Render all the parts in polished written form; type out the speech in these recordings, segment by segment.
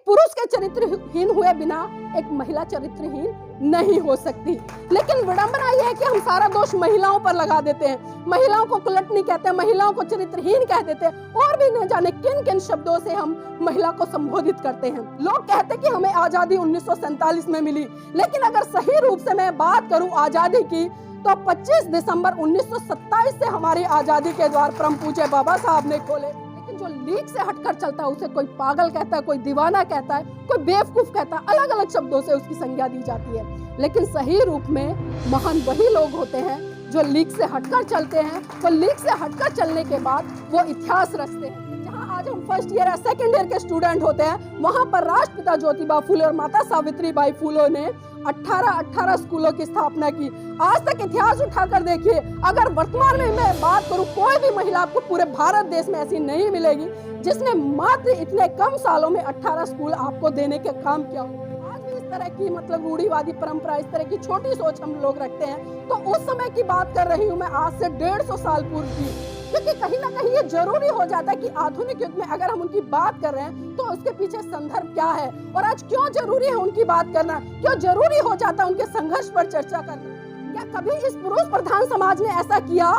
पुरुष के चरित्रहीन हुए बिना एक महिला चरित्रहीन नहीं हो सकती। लेकिन विडंबना यह है कि हम सारा दोष महिलाओं पर लगा देते हैं, महिलाओं को कुलटनी कहते हैं, महिलाओं को चरित्रहीन कह देते हैं और भी न जाने किन किन शब्दों से हम महिला को संबोधित करते हैं। लोग कहते हैं कि हमें आजादी 1947 में मिली, लेकिन अगर सही रूप से मैं बात करूं आजादी की तो 25 दिसंबर 1927 से हमारी आजादी के द्वार परम पूज्य बाबा साहब ने खोले। लेकिन जो लीक से हटकर चलता है उसे कोई पागल कहता है, कोई दीवाना कहता है, कोई बेवकूफ कहता है, अलग अलग शब्दों से उसकी संज्ञा दी जाती है। लेकिन सही रूप में महान वही लोग होते हैं जो लीक से हटकर चलते हैं, तो लीक से हटकर चलने के बाद वो इतिहास रचते हैं। जहाँ आज हम फर्स्ट ईयर या सेकेंड ईयर के स्टूडेंट होते हैं, वहाँ पर राष्ट्रपिता ज्योतिबा फुले और माता सावित्रीबाई फुले ने 18 स्कूलों की स्थापना की। आज तक इतिहास उठाकर देखिए, अगर वर्तमान में मैं बात करूं, कोई भी महिला आपको पूरे भारत देश में ऐसी नहीं मिलेगी जिसने मात्र इतने कम सालों में 18 स्कूल आपको देने के काम किया हो। आज भी इस तरह की रूढ़िवादी परंपरा, इस तरह की छोटी सोच हम लोग रखते हैं। तो उस समय की बात कर रही हूँ मैं, आज से 150 साल पूर्व की, क्योंकि कहीं ना कहीं ये जरूरी हो जाता है कि आधुनिक युग में अगर हम उनकी बात कर रहे हैं तो उसके पीछे संदर्भ क्या है और आज क्यों जरूरी है उनकी बात करना, क्यों जरूरी हो जाता है उनके संघर्ष पर चर्चा करना। क्या कभी इस पुरुष प्रधान समाज ने ऐसा किया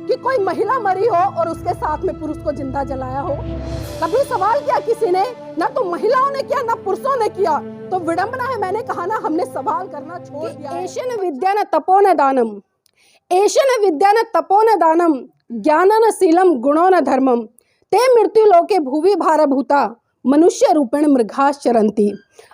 कि कोई महिला मरी हो और उसके साथ में पुरुष को जिंदा जलाया हो? कभी सवाल किया किसी ने? ना तो महिलाओं ने किया, ना पुरुषों ने किया। तो विडंबना है, मैंने कहा ना, हमने सवाल करना छोड़ दिया। एशन विद्या न तपो न दानम, एशन विद्या न तपो न दानम, ज्ञानन शीलम गुणो न धर्मम, ते मृत्यु लोके भुवि भारभूता मनुष्य रूपेण मृगास चरंती।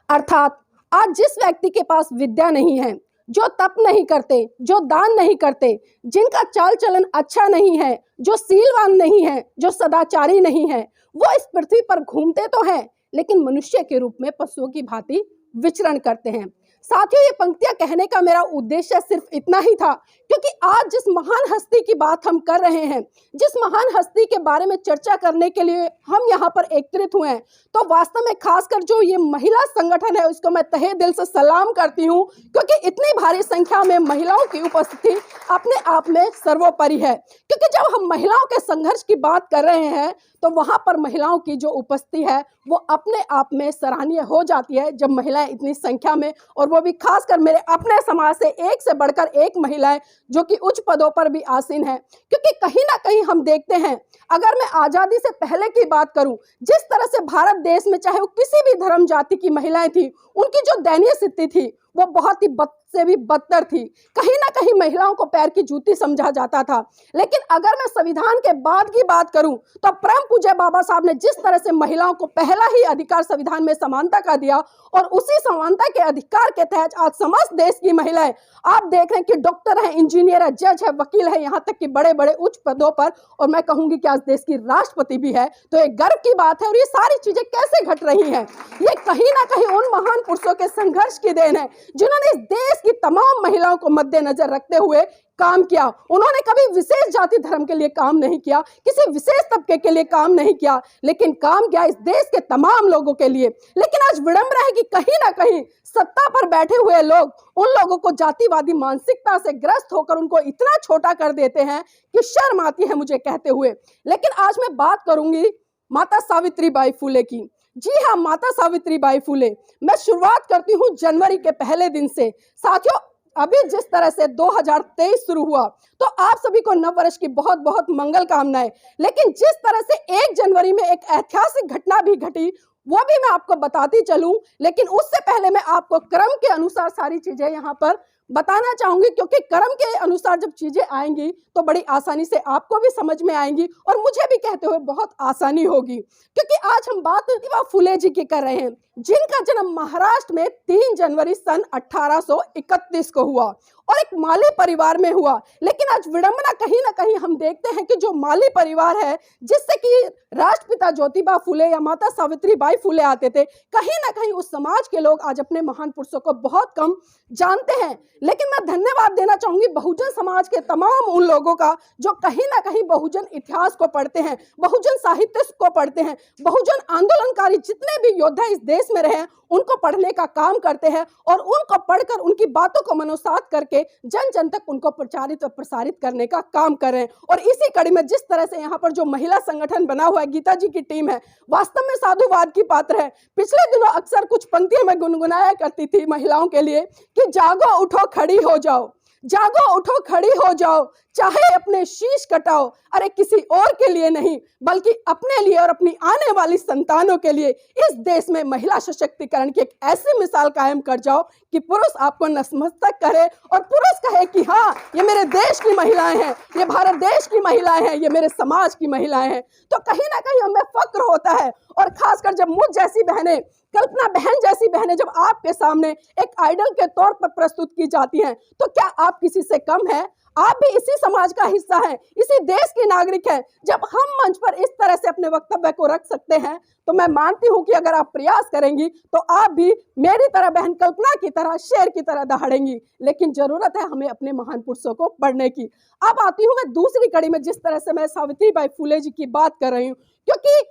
अर्थात आज जिस व्यक्ति के पास विद्या नहीं है, जो तप नहीं करते, जो दान नहीं करते, जिनका चाल चलन अच्छा नहीं है, जो शीलवान नहीं है, जो सदाचारी नहीं है, वो इस पृथ्वी पर घूमते तो हैं लेकिन मनुष्य के रूप में पशुओं की भांति विचरण करते हैं। साथियों, ये पंक्तियां कहने का मेरा उद्देश्य सिर्फ इतना ही था, क्योंकि आज जिस महान हस्ती की बात हम कर रहे हैं, जिस महान हस्ती के बारे में चर्चा करने के लिए हम यहाँ पर एकत्रित हुए हैं, तो वास्तव में खासकर जो ये महिला संगठन है उसको मैं तहे दिल से सलाम करती हूँ, क्योंकि इतनी भारी संख्या में महिलाओं की उपस्थिति अपने आप में सर्वोपरि है। क्योंकि जब हम महिलाओं के संघर्ष की बात कर रहे हैं तो वहाँ पर महिलाओं की जो उपस्थिति है वो अपने आप में सराहनीय हो जाती है। जब महिलाएं इतनी संख्या में, और वो भी खासकर मेरे अपने समाज से एक से बढ़कर एक महिलाएं जो कि उच्च पदों पर भी आसीन हैं, क्योंकि कहीं ना कहीं हम देखते हैं, अगर मैं आज़ादी से पहले की बात करूं, जिस तरह से भारत देश में चाहे वो किसी भी धर्म जाति की महिलाएं थी, उनकी जो दयनीय स्थिति थी वो बहुत ही से भी बदतर थी। कहीं ना कहीं महिलाओं को पैर की जूती समझा जाता था। लेकिन अगर मैं संविधान के बाद की बात करूं तो परम पूज्य बाबा साहब ने जिस तरह से महिलाओं को पहला ही अधिकार संविधान में समानता का दिया, और उसी समानता के अधिकार के तहत आज समस्त देश की महिलाएं आप देख रहे हैं कि डॉक्टर है, इंजीनियर है, जज है, वकील है, यहाँ तक कि बड़े बड़े उच्च पदों पर, और मैं कहूंगी कि आज देश की राष्ट्रपति भी है। तो एक गर्व की बात है। और ये सारी चीजें कैसे घट रही हैं? ये कहीं ना कहीं उन महान पुरुषों के संघर्ष की देन है जिन्होंने इस देश की तमाम महिलाओं को मद्देनजर रखते हुए काम किया। उन्होंने कभी विशेष जाति धर्म के लिए काम नहीं किया, किसी विशेष तबके के लिए काम नहीं किया, लेकिन काम किया इस देश के तमाम लोगों के लिए। लेकिन आज विडंबना है कि कहीं ना कहीं सत्ता पर बैठे हुए लोग उन लोगों को जातिवादी मानसिकता से ग्रस्त होकर उनको इतना छोटा कर देते हैं कि शर्म आती है मुझे कहते हुए। लेकिन आज मैं बात करूंगी माता सावित्रीबाई फुले की। जी हाँ, माता सावित्रीबाई फुले। मैं शुरुआत करती हूँ जनवरी के पहले दिन से। साथियों, अभी जिस तरह से 2023 शुरू हुआ तो आप सभी को नव वर्ष की बहुत बहुत मंगल कामनाएं। लेकिन जिस तरह से 1 जनवरी में एक ऐतिहासिक घटना भी घटी वो भी मैं आपको बताती चलूं, लेकिन उससे पहले मैं आपको क्रम के अनुसार सारी चीजें यहाँ पर बताना चाहूंगी, क्योंकि क्रम के अनुसार जब चीजें आएंगी तो बड़ी आसानी से आपको भी समझ में आएंगी और मुझे भी कहते हुए बहुत आसानी होगी। क्योंकि आज हम बात ज्योतिबा फुले जी की कर रहे हैं, जिनका जन्म महाराष्ट्र में 3 जनवरी सन 1831 को हुआ और एक माली परिवार में हुआ। लेकिन आज विडंबना कहीं ना कहीं हम देखते हैं कि जो माली परिवार है, जिससे कि राष्ट्रपिता ज्योतिबा फुले या माता सावित्रीबाई फुले आते थे, कहीं ना कहीं उस समाज के लोग आज अपने महान पुरुषों को बहुत कम जानते हैं। लेकिन मैं धन्यवाद देना चाहूंगी बहुजन समाज के तमाम उन लोगों का जो कहीं ना कहीं बहुजन इतिहास को पढ़ते हैं, बहुजन साहित्य को पढ़ते हैं, बहुजन आंदोलनकारी जितने भी योद्धा इस देश में रहे हैं उनको पढ़ने का काम करते हैं और उनको पढ़कर उनकी बातों को मनोसात करके जन जन तक उनको प्रचारित और प्रसारित करने का काम कर रहे हैं। और इसी कड़ी में जिस तरह से यहाँ पर जो महिला संगठन बना हुआ है, गीता जी की टीम है, वास्तव में साधुवाद की पात्र है। पिछले दिनों अक्सर कुछ पंक्तियां मैं गुनगुनाया करती थी महिलाओं के लिए कि जागो उठो खड़ी हो जाओ, जागो उठो खड़ी हो जाओ, चाहे अपने शीश कटाओ, अरे किसी और के लिए नहीं बल्कि अपने लिए और अपनी आने वाली संतानों के लिए इस देश में महिला सशक्तिकरण की एक ऐसी मिसाल कायम कर जाओ कि पुरुष आपको नतमस्तक करे और पुरुष कहे कि हाँ, ये मेरे देश की महिलाएं हैं, ये भारत देश की महिलाएं हैं, ये मेरे समाज की महिलाएं हैं। तो कहीं ना कहीं हमें फक्र होता है, और खासकर जब मुझ जैसी बहनें, कल्पना बहन जैसी बहनें जब आपके सामने एक आइडल के तौर पर प्रस्तुत की जाती हैं, तो क्या आप किसी से कम हैं? आप भी इसी समाज का हिस्सा हैं, इसी देश के नागरिक हैं। जब हम मंच पर इस तरह से अपने वक्तव्य को रख सकते हैं, तो मैं मानती हूं कि अगर आप प्रयास करेंगी तो आप भी मेरी तरह, बहन कल्पना की तरह, शेर की तरह दहाड़ेंगी। लेकिन जरूरत है हमें अपने महान पुरुषों को पढ़ने की। अब आती हूं मैं दूसरी कड़ी में, जिस तरह से मैं सावित्रीबाई फुले जी की बात कर रही हूँ, क्योंकि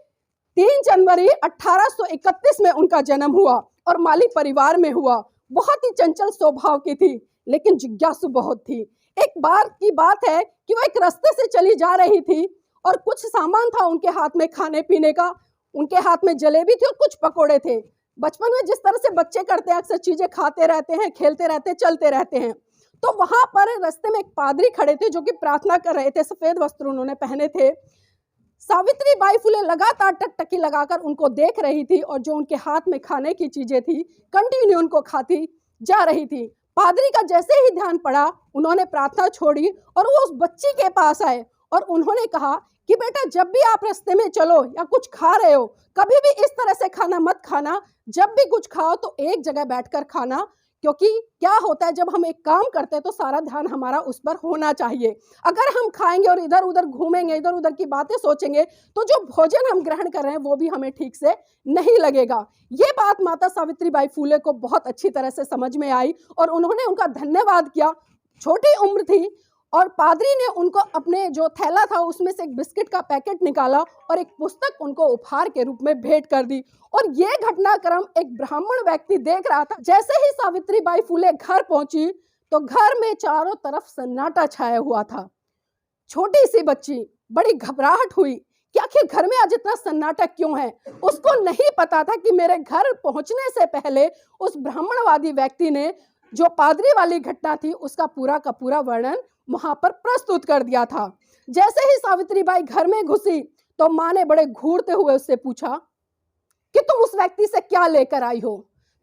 3 जनवरी 1831 में उनका जन्म हुआ और माली परिवार में हुआ। बहुत ही चंचल स्वभाव की थी, लेकिन जिज्ञासु बहुत थी। एक बार की बात है कि वो एक रास्ते से चली जा रही थी और कुछ सामान था उनके हाथ में खाने पीने का। उनके हाथ में जलेबी थी और कुछ पकोड़े थे। बचपन में जिस तरह से बच्चे करते हैं, अक्सर चीजें खाते रहते हैं, खेलते रहते हैं, चलते रहते हैं। तो वहां पर रास्ते में एक पादरी खड़े थे जो कि प्रार्थना कर रहे थे। सफेद वस्त्र उन्होंने पहने थे। सावित्रीबाई फुले लगातार टकटकी लगाकर उनको देख रही थी और जो उनके हाथ में खाने की चीजें थी कंटिन्यू उनको खाती जा रही थी। पादरी का जैसे ही ध्यान पड़ा, उन्होंने प्रार्थना छोड़ी और वो उस बच्ची के पास आए और उन्होंने कहा कि बेटा, जब भी आप रास्ते में चलो या कुछ खा रहे हो, कभी भी इस तरह से खाना मत खाना। जब भी कुछ खाओ तो एक जगह बैठकर खाना, क्योंकि क्या होता है जब हम एक काम करते हैं तो सारा ध्यान हमारा उस पर होना चाहिए। अगर हम खाएंगे और इधर उधर घूमेंगे, इधर उधर की बातें सोचेंगे, तो जो भोजन हम ग्रहण कर रहे हैं वो भी हमें ठीक से नहीं लगेगा। ये बात माता सावित्रीबाई फुले को बहुत अच्छी तरह से समझ में आई और उन्होंने उनका धन्यवाद किया। छोटी उम्र थी और पादरी ने उनको अपने जो थैला था उसमें से एक बिस्किट का पैकेट निकाला और एक पुस्तक उनको उपहार के रूप में भेंट कर दी। और ये घटनाक्रम एक ब्राह्मण व्यक्ति देख रहा था। जैसे ही सावित्रीबाई फुले घर पहुंची तो घर में चारों तरफ सन्नाटा छाया हुआ था। छोटी सी बच्ची बड़ी घबराहट हुई कि आखिर घर में आज इतना सन्नाटा क्यों है। उसको नहीं पता था कि मेरे घर पहुंचने से पहले उस ब्राह्मणवादी व्यक्ति ने जो पादरी वाली घटना थी उसका पूरा का पूरा वर्णन वहां पर प्रस्तुत कर दिया था। जैसे ही सावित्रीबाई घर में घुसी तो मां ने बड़े घूरते हुए उससे पूछा कि तुम उस व्यक्ति से क्या लेकर आई हो।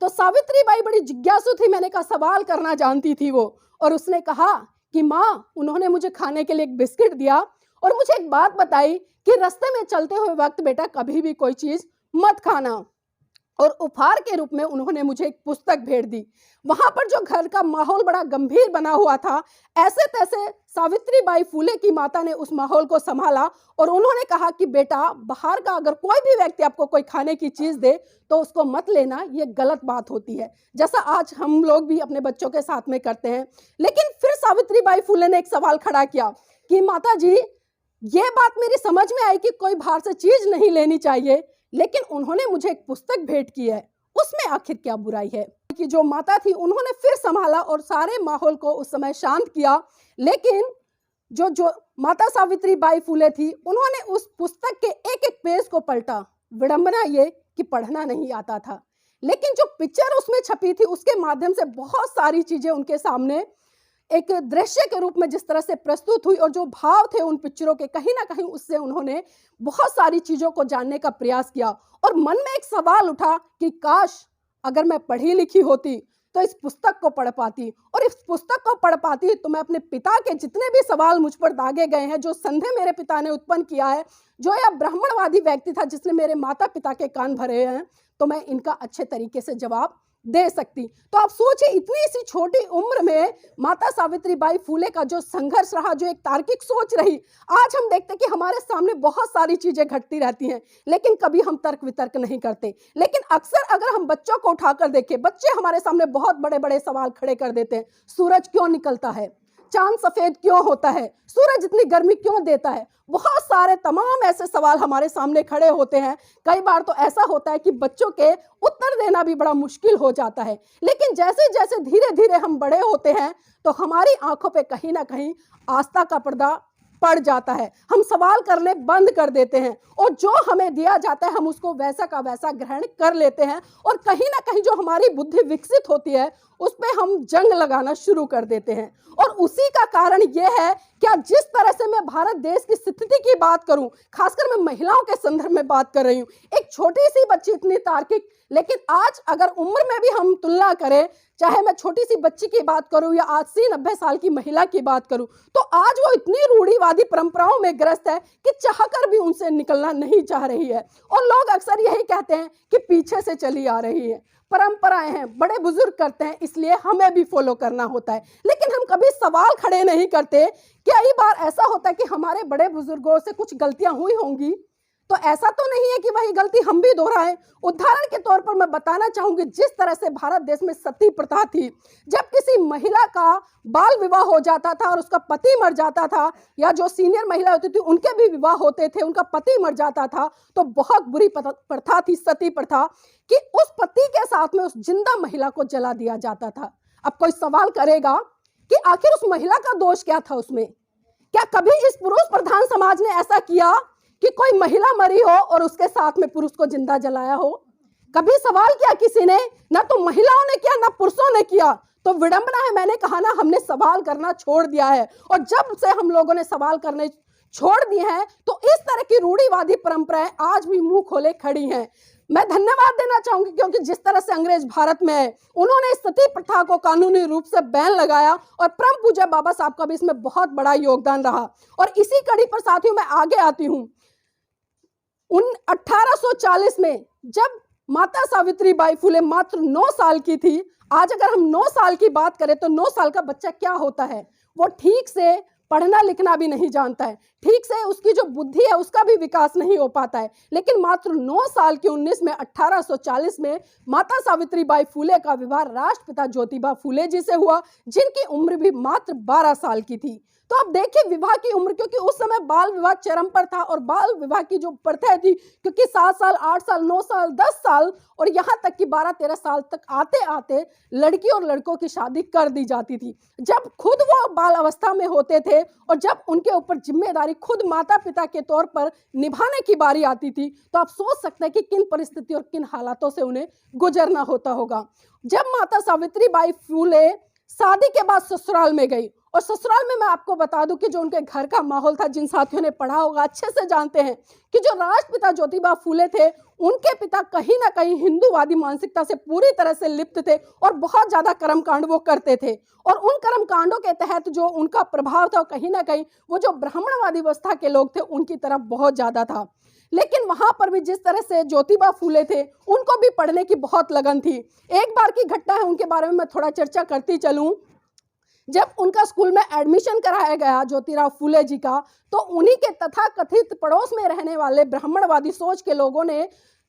तो सावित्रीबाई बड़ी जिज्ञासु थी, मैंने कहा सवाल करना जानती थी वो, और उसने कहा कि मां, उन्होंने मुझे खाने के लिए एक बिस्किट दिया और मुझे एक बात बताई कि रास्ते में चलते हुए वक्त बेटा कभी भी कोई चीज मत खाना। और उपहार के रूप में उन्होंने मुझे एक पुस्तक भेंट दी। वहां पर जो घर का माहौल बड़ा गंभीर बना हुआ था, ऐसे तैसे सावित्रीबाई फुले की माता ने उस माहौल को संभाला और उन्होंने कहा कि बेटा, बाहर का अगर कोई भी व्यक्ति आपको कोई खाने की चीज दे तो उसको मत लेना, ये गलत बात होती है, जैसा आज हम लोग भी अपने बच्चों के साथ में करते हैं। लेकिन फिर सावित्रीबाई फुले ने एक सवाल खड़ा किया कि माता जी, ये बात मेरी समझ में आई कि कोई बाहर से चीज नहीं लेनी चाहिए, लेकिन उन्होंने मुझे एक पुस्तक भेंट की है, उसमें आखिर क्या बुराई है। कि जो माता थी उन्होंने फिर संभाला और सारे माहौल को उस समय शांत किया। लेकिन जो माता सावित्रीबाई फुले थी, उन्होंने उस पुस्तक के एक एक पेज को पलटा। विडंबना ये कि पढ़ना नहीं आता था, लेकिन जो पिक्चर उसमें छपी थी उसके माध्यम से बहुत सारी चीजें उनके सामने एक दृश्य के रूप में जिस तरह से प्रस्तुत हुई और जो भाव थे उन पिक्चरों के, कहीं ना कहीं उससे उन्होंने बहुत सारी चीजों को जानने का प्रयास किया। और मन में एक सवाल उठा कि काश अगर मैं पढ़ी लिखी होती तो इस पुस्तक को पढ़ पाती, और इस पुस्तक को पढ़ पाती तो मैं अपने पिता के जितने भी सवाल मुझ पर दागे गए हैं, जो संदेह मेरे पिता ने उत्पन्न किया है, जो यह ब्राह्मणवादी व्यक्ति था जिसने मेरे माता पिता के कान भरे हैं, तो मैं इनका अच्छे तरीके से जवाब दे सकती। तो आप सोचिए, इतनी सी छोटी उम्र में माता सावित्रीबाई फुले का जो संघर्ष रहा, जो एक तार्किक सोच रही। आज हम देखते हैं कि हमारे सामने बहुत सारी चीजें घटती रहती हैं, लेकिन कभी हम तर्क वितर्क नहीं करते। लेकिन अक्सर अगर हम बच्चों को उठाकर देखें, बच्चे हमारे सामने बहुत बड़े बड़े सवाल खड़े कर देते हैं। सूरज क्यों निकलता है, चांद सफेद क्यों होता है, सूरज इतनी गर्मी क्यों देता है। बहुत सारे तमाम ऐसे सवाल हमारे सामने खड़े होते हैं। कई बार तो ऐसा होता है कि बच्चों के उत्तर देना भी बड़ा मुश्किल हो जाता है। लेकिन जैसे जैसे धीरे धीरे हम बड़े होते हैं तो हमारी आंखों पे कहीं ना कहीं आस्था का पर्दा पड़ जाता है। हम सवाल करने बंद कर देते हैं और जो हमें दिया जाता है हम उसको वैसा का वैसा ग्रहण कर लेते हैं और कहीं ना कहीं जो हमारी बुद्धि विकसित होती है उस पर हम जंग लगाना शुरू कर देते हैं। और उसी का कारण यह है क्या जिस तरह से मैं भारत देश की स्थिति की बात करूं, खासकर मैं महिलाओं के संदर्भ में बात कर रही हूं। एक छोटी सी बच्ची इतनी तार्किक, लेकिन आज अगर उम्र में भी हम तुलना करें, चाहे मैं छोटी सी बच्ची की बात करूं या 80-90 साल की महिला की बात करूं, तो आज वो इतनी रूढ़िवादी परंपराओं में ग्रस्त है कि चाहकर भी उनसे निकलना नहीं चाह रही है। और लोग अक्सर यही कहते हैं कि पीछे से चली आ रही है, परंपराएं हैं, बड़े बुजुर्ग करते हैं इसलिए हमें भी फॉलो करना होता है। लेकिन हम कभी सवाल खड़े नहीं करते। कई बार ऐसा होता है कि हमारे बड़े बुजुर्गों से कुछ गलतियां हुई होंगी, तो ऐसा तो नहीं है कि वही गलती हम भी दोहराएं। उदाहरण के तौर पर मैं बताना चाहूंगी, जिस तरह से भारत देश में सती प्रथा थी, जब किसी महिला का बाल विवाह हो जाता था और उसका पति मर जाता था, या जो सीनियर महिला होती थी उनके भी विवाह होते थे, उनका पति मर जाता था, तो बहुत बुरी प्रथा थी सती प्रथा कि उस पति के साथ में उस जिंदा महिला को जला दिया जाता था। अब कोई सवाल करेगा कि आखिर उस महिला का दोष क्या था उसमें? क्या कभी इस पुरुष प्रधान समाज ने ऐसा किया कि कोई महिला मरी हो और उसके साथ में पुरुष को जिंदा जलाया हो? कभी सवाल किया किसी ने? ना तो महिलाओं ने किया ना पुरुषों ने किया। तो विडंबना है, मैंने कहा ना, हमने सवाल करना छोड़ दिया है। और जब से हम लोगों ने सवाल करने छोड़ दिए हैं तो इस तरह की रूढ़िवादी परंपराएं आज भी मुंह खोले खड़ी हैं। मैं धन्यवाद देना चाहूंगी क्योंकि जिस तरह से अंग्रेज भारत में है, उन्होंने इस सती प्रथा को कानूनी रूप से बैन लगाया और परम पूज्य बाबा साहब का भी इसमें बहुत बड़ा योगदान रहा। और इसी कड़ी पर साथियों मैं आगे आती हूं। 1840 में जब माता सावित्री बाई फुले मात्र 9 साल की थी, आज अगर हम 9 साल की बात करें तो 9 साल का बच्चा क्या होता है? वो ठीक से पढ़ना लिखना भी नहीं जानता है, ठीक से उसकी जो बुद्धि है उसका भी विकास नहीं हो पाता है। लेकिन मात्र 9 साल की 19 में 1840 में माता सावित्री बाई फुले का विवाह राष्ट्रपिता ज्योतिबा फुले जी से हुआ, जिनकी उम्र भी मात्र 12 साल की थी। तो अब देखिए विवाह की उम्र, क्योंकि उस समय बाल विवाह चरम पर था और बाल विवाह की जो प्रथा थी, क्योंकि 7 साल 8 साल 9 साल 10 साल और यहाँ तक कि 12-13 साल तक आते आते लड़की और लड़कों की शादी कर दी जाती थी। जब खुद वो बाल अवस्था में होते थे और जब उनके ऊपर जिम्मेदारी खुद माता पिता के तौर पर निभाने की बारी आती थी, तो आप सोच सकते हैं कि किन परिस्थितियों और किन हालातों से उन्हें गुजरना होता होगा। जब माता सावित्री बाई फुले शादी के बाद ससुराल में गई, और ससुराल में मैं आपको बता दूं कि जो उनके घर का माहौल था, जिन साथियों ने पढ़ा होगा अच्छे से जानते हैं कि जो राष्ट्रपिता ज्योतिबा फुले थे, उनके पिता कहीं ना कहीं हिंदूवादी मानसिकता से पूरी तरह से लिप्त थे और बहुत ज्यादा कर्मकांड वो करते थे। और उन कर्मकांडों के तहत जो उनका प्रभाव था कहीं ना कहीं वो जो ब्राह्मणवादी अवस्था के लोग थे उनकी तरफ बहुत ज्यादा था। लेकिन वहां पर भी जिस तरह से ज्योतिबा फुले थे, उनको भी पढ़ने की बहुत लगन थी। एक बार की घटना है, उनके बारे में मैं थोड़ा चर्चा करती चलूं। जब उनका स्कूल में एडमिशन कराया गया ज्योतिराव फुले जी का, तो उन्हीं के तथाकथित पड़ोस में रहने वाले ब्राह्मणवादी सोच के लोगों ने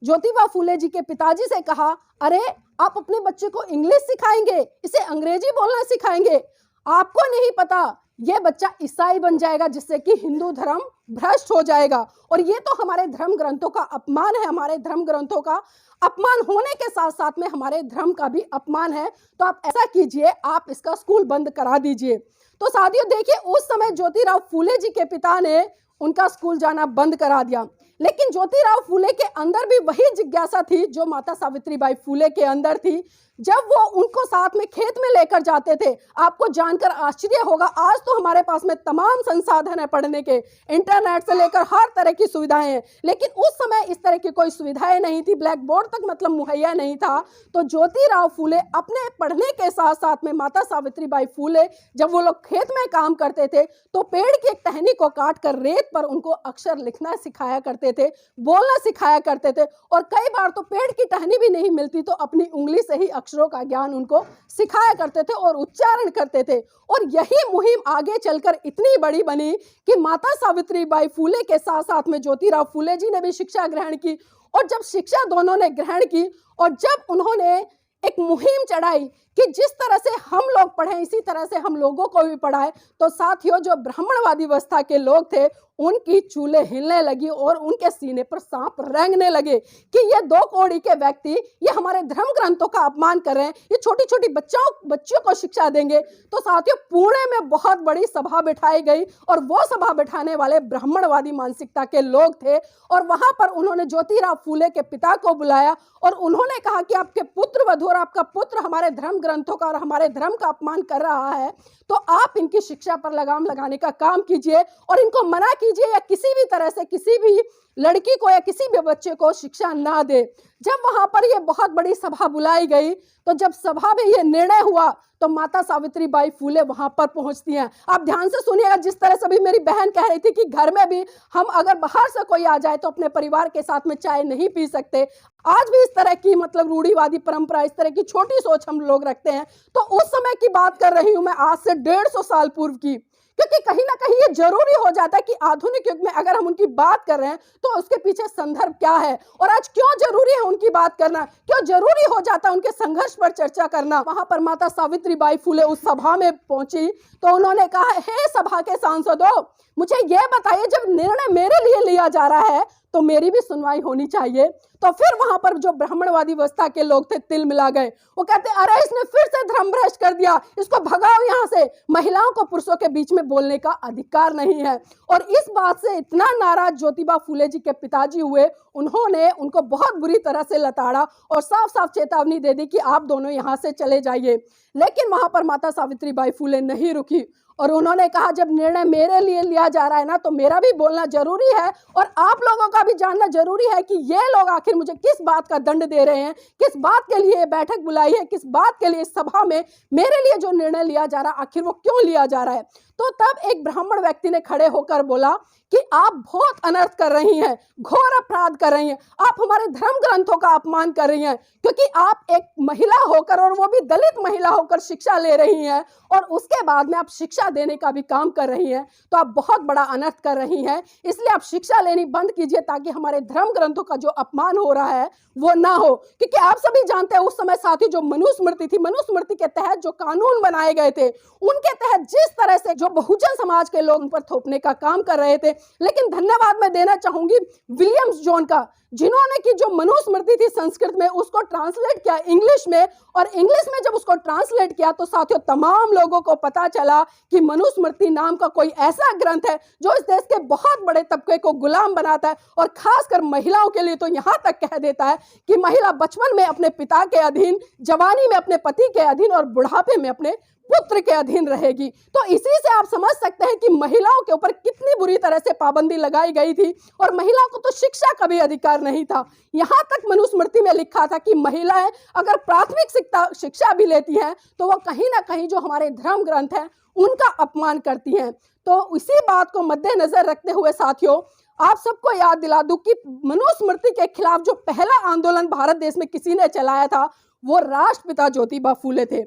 ज्योतिबा फुले जी के पिताजी से कहा, अरे आप अपने बच्चे को इंग्लिश सिखाएंगे, इसे अंग्रेजी बोलना सिखाएंगे, आपको नहीं पता ये बच्चा ईसाई बन जाएगा जिससे कि हिंदू धर्म भ्रष्ट हो जाएगा। और ये तो हमारे धर्म ग्रंथों का अपमान है, हमारे धर्म ग्रंथों का अपमान होने के साथ साथ में हमारे धर्म का भी अपमान है। तो आप ऐसा कीजिए, आप इसका स्कूल बंद करा दीजिए। तो साथियों देखिए, उस समय ज्योतिराव फुले जी के पिता ने उनका स्कूल जाना बंद करा दिया। लेकिन ज्योतिराव फुले के अंदर भी वही जिज्ञासा थी जो माता सावित्रीबाई फुले के अंदर थी। जब वो उनको साथ में खेत में लेकर जाते थे, आपको जानकर आश्चर्य होगा, आज तो हमारे पास में तमाम संसाधन है पढ़ने के, इंटरनेट से लेकर हर तरह की सुविधाएं हैं, लेकिन उस समय इस तरह की कोई सुविधाएं नहीं थी, ब्लैक बोर्ड तक मतलब मुहैया नहीं था। तो ज्योतिराव फुले अपने पढ़ने के साथ साथ में माता सावित्रीबाई फुले जब वो लोग खेत में काम करते थे तो पेड़ की एक टहनी को काट कर रेत पर उनको अक्षर लिखना सिखाया करते थे, बोलना सिखाया करते थे। और कई बार तो पेड़ की टहनी भी नहीं मिलती तो अपनी उंगली से ही अक्षरों का ज्ञान उनको सिखाया करते थे और उच्चारण करते थे। और यही मुहिम आगे चलकर इतनी बड़ी बनी कि माता सावित्रीबाई फुले के साथ साथ में ज्योतिराव फुले जी ने भी शिक्षा ग्रहण की। और जब शिक्षा दोनों ने ग्रहण की और जब उन्होंने एक मुहिम चढ़ाई कि जिस तरह से हम लोग पढ़े इसी तरह से हम लोगों को भी पढ़ाए। तो साथियों, जो ब्राह्मणवादी अवस्था के लोग थे उनकी चूल्हे हिलने लगी और उनके सीने पर सांप रेंगने लगे कि ये दो कौड़ी के व्यक्ति ये हमारे धर्म ग्रंथों का अपमान कर रहे हैं, ये छोटी छोटी बच्चियों को शिक्षा देंगे। तो साथियों, पुणे में बहुत बड़ी सभा बिठाई गई और वो सभा बिठाने वाले ब्राह्मणवादी मानसिकता के लोग थे और वहां पर उन्होंने ज्योतिराव फूले के पिता को बुलाया और उन्होंने कहा कि आपके पुत्र वधू और आपका पुत्र हमारे धर्म ग्रंथों का और हमारे धर्म का अपमान कर रहा है, तो आप इनकी शिक्षा पर लगाम लगाने का काम कीजिए और इनको मना कीजिए या किसी भी तरह से किसी भी लड़की को या किसी भी बच्चे को शिक्षा ना दे। जब वहां पर ये बहुत बड़ी सभा बुलाई गई तो जब सभा में ये निर्णय हुआ तो माता सावित्रीबाई फूले वहां पर पहुंचती हैं। आप ध्यान से सुनिएगा, जिस तरह से भी मेरी बहन कह रही थी कि घर में भी हम अगर बाहर से कोई आ जाए तो अपने परिवार के साथ में चाय नहीं पी सकते, आज भी इस तरह की मतलब रूढ़िवादी परंपरा, इस तरह की छोटी सोच हम लोग रखते हैं। तो उस समय की बात कर रही हूं मैं, आज से 150 साल पूर्व की, क्योंकि कहीं ना कहीं ये जरूरी हो जाता है कि आधुनिक युग में अगर हम उनकी बात कर रहे हैं तो उसके पीछे संदर्भ क्या है और आज क्यों जरूरी है उनकी बात करना, क्यों जरूरी हो जाता है उनके संघर्ष पर चर्चा करना। वहां पर माता सावित्रीबाई फूले उस सभा में पहुंची तो उन्होंने कहा, हे सभा के सांसदों, मुझे यह बताइए, जब निर्णय मेरे लिए लिया जा रहा है तो मेरी भी सुनवाई होनी चाहिए। तो फिर वहां पर जो ब्राह्मणवादी अवस्था के लोग थे तिल मिला गए। वो कहते, अरे इसने फिर से धर्म भ्रष्ट कर दिया, इसको भगाओ यहाँ से, महिलाओं को पुरुषों के बीच में बोलने का अधिकार नहीं है। और इस बात से इतना नाराज ज्योतिबा फूले जी के पिताजी हुए, उन्होंने उनको बहुत बुरी तरह से लताड़ा और साफ साफ चेतावनी दे दी कि आप दोनों यहाँ से चले जाइए। लेकिन वहां पर माता सावित्रीबाई फूले नहीं रुकी और उन्होंने कहा, जब निर्णय मेरे लिए लिया जा रहा है ना तो मेरा भी बोलना जरूरी है और आप लोगों का भी जानना जरूरी है कि ये लोग आखिर मुझे किस बात का दंड दे रहे हैं, किस बात के लिए बैठक बुलाई है, किस बात के लिए सभा में मेरे लिए जो निर्णय लिया जा रहा है आखिर वो क्यों लिया जा रहा है। तो तब एक ब्राह्मण व्यक्ति ने खड़े होकर बोला कि आप बहुत अनर्थ कर रही हैं, घोर अपराध कर रही हैं, आप हमारे धर्म ग्रंथों का अपमान कर रही हैं, क्योंकि आप एक महिला होकर और वो भी दलित महिला होकर शिक्षा ले रही हैं और उसके बाद में आप शिक्षा देने का भी काम कर रही हैं, तो आप बहुत बड़ा अनर्थ कर रही हैं। इसलिए आप शिक्षा लेनी बंद कीजिए ताकि हमारे धर्म ग्रंथों का जो अपमान हो रहा है वो ना हो। क्योंकि आप सभी जानते हैं उस समय साथी जो मनुस्मृति थी, मनुस्मृति के तहत जो कानून बनाए गए थे उनके तहत जिस तरह से जो बहुजन समाज के लोग उन पर थोपने का काम कर रहे थे। लेकिन धन्यवाद मैं देना चाहूंगी विलियम्स जॉन का, जिन्होंने की जो मनुस्मृति थी संस्कृत में उसको ट्रांसलेट किया इंग्लिश में, और इंग्लिश में जब उसको ट्रांसलेट किया तो साथियों तमाम लोगों को पता चला कि मनुस्मृति नाम का कोई ऐसा ग्रंथ है जो इस देश के बहुत बड़े तबके को गुलाम बनाता है और खासकर महिलाओं के लिए तो यहां तक कह देता है कि महिला बचपन में अपने पिता के अधीन, जवानी में अपने पति के अधीन और बुढ़ापे में अपने पुत्र के अधीन रहेगी। तो इसी से आप समझ सकते हैं कि महिलाओं के ऊपर कितनी बुरी तरह से पाबंदी लगाई गई थी और महिलाओं को तो शिक्षा का भी अधिकार नहीं था। यहां तक मनुस्मृति में लिखा था कि महिलाएं अगर प्राथमिक शिक्षा भी लेती हैं तो वो कहीं ना कहीं जो हमारे धर्म ग्रंथ हैं उनका अपमान करती हैं। तो इसी बात को मद्देनजर रखते हुए साथियों आप सबको याद दिला दूं कि मनुस्मृति के खिलाफ जो पहला आंदोलन भारत देश में किसी ने चलाया था वो राष्ट्रपिता ज्योतिबा फूले थे।